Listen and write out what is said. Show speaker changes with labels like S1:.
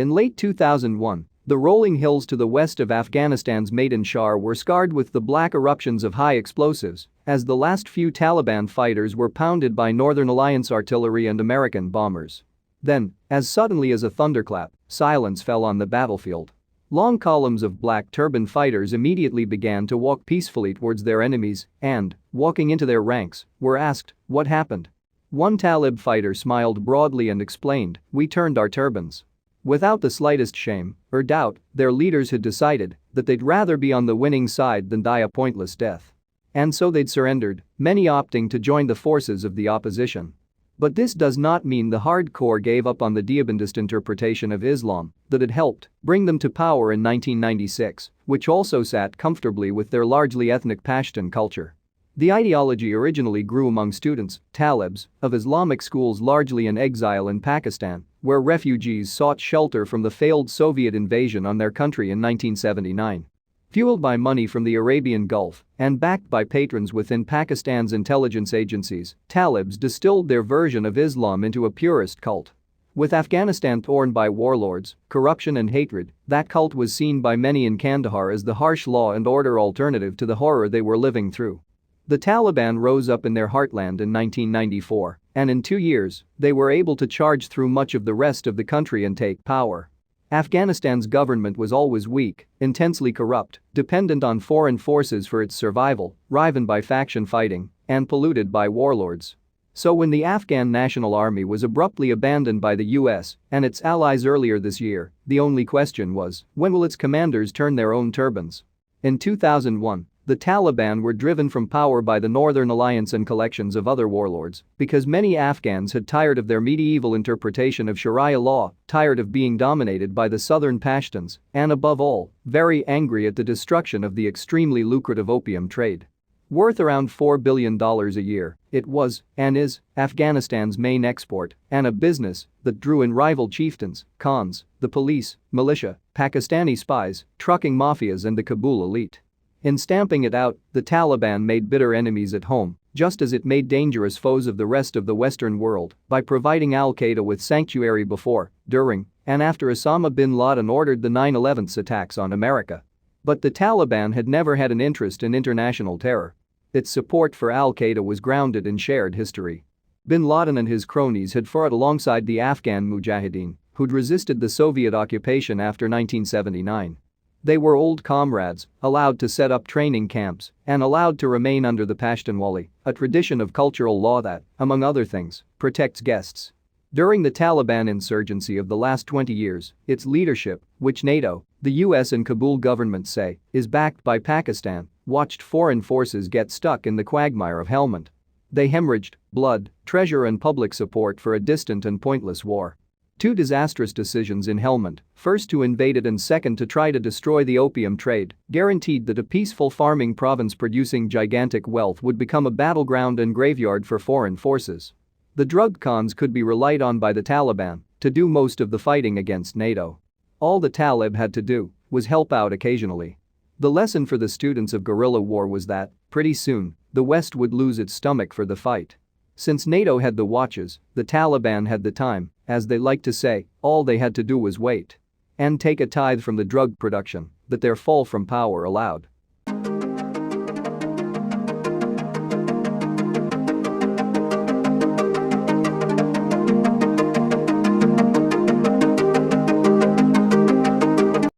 S1: In late 2001, the rolling hills to the west of Afghanistan's Maidan Shahr were scarred with the black eruptions of high explosives as the last few Taliban fighters were pounded by Northern Alliance artillery and American bombers. Then, as suddenly as a thunderclap, silence fell on the battlefield. Long columns of black turban fighters immediately began to walk peacefully towards their enemies and, walking into their ranks, were asked, "What happened?" One Talib fighter smiled broadly and explained, "We turned our turbans." Without the slightest shame or doubt, their leaders had decided that they'd rather be on the winning side than die a pointless death. And so they'd surrendered, many opting to join the forces of the opposition. But this does not mean the hardcore gave up on the Deobandist interpretation of Islam that had helped bring them to power in 1996, which also sat comfortably with their largely ethnic Pashtun culture. The ideology originally grew among students, Talibs, of Islamic schools largely in exile in Pakistan, where refugees sought shelter from the failed Soviet invasion on their country in 1979. Fueled by money from the Arabian Gulf and backed by patrons within Pakistan's intelligence agencies, Talibs distilled their version of Islam into a purist cult. With Afghanistan torn by warlords, corruption and hatred, that cult was seen by many in Kandahar as the harsh law and order alternative to the horror they were living through. The Taliban rose up in their heartland in 1994, and in 2 years, they were able to charge through much of the rest of the country and take power. Afghanistan's government was always weak, intensely corrupt, dependent on foreign forces for its survival, riven by faction fighting, and polluted by warlords. So when the Afghan National Army was abruptly abandoned by the US and its allies earlier this year, the only question was, when will its commanders turn their own turbans? In 2001, the Taliban were driven from power by the Northern Alliance and collections of other warlords because many Afghans had tired of their medieval interpretation of shari'a law, tired of being dominated by the southern Pashtuns, and above all, very angry at the destruction of the extremely lucrative opium trade. Worth around $4 billion a year, it was, and is, Afghanistan's main export and a business that drew in rival chieftains, khans, the police, militia, Pakistani spies, trucking mafias and the Kabul elite. In stamping it out, the Taliban made bitter enemies at home, just as it made dangerous foes of the rest of the Western world by providing al-Qaeda with sanctuary before, during, and after Osama bin Laden ordered the 9/11 attacks on America. But the Taliban had never had an interest in international terror. Its support for al-Qaeda was grounded in shared history. Bin Laden and his cronies had fought alongside the Afghan Mujahideen, who'd resisted the Soviet occupation after 1979. They were old comrades, allowed to set up training camps and allowed to remain under the Pashtunwali, a tradition of cultural law that, among other things, protects guests. During the Taliban insurgency of the last 20 years, its leadership, which NATO, the US and Kabul governments say, is backed by Pakistan, watched foreign forces get stuck in the quagmire of Helmand. They hemorrhaged blood, treasure and public support for a distant and pointless war. 2 disastrous decisions in Helmand, first to invade it and second to try to destroy the opium trade, guaranteed that a peaceful farming province producing gigantic wealth would become a battleground and graveyard for foreign forces. The drug cons could be relied on by the Taliban to do most of the fighting against NATO. All the Talib had to do was help out occasionally. The lesson for the students of guerrilla war was that, pretty soon, the West would lose its stomach for the fight. Since NATO had the watches, the Taliban had the time, as they like to say, all they had to do was wait. And take a tithe from the drug production that their fall from power allowed.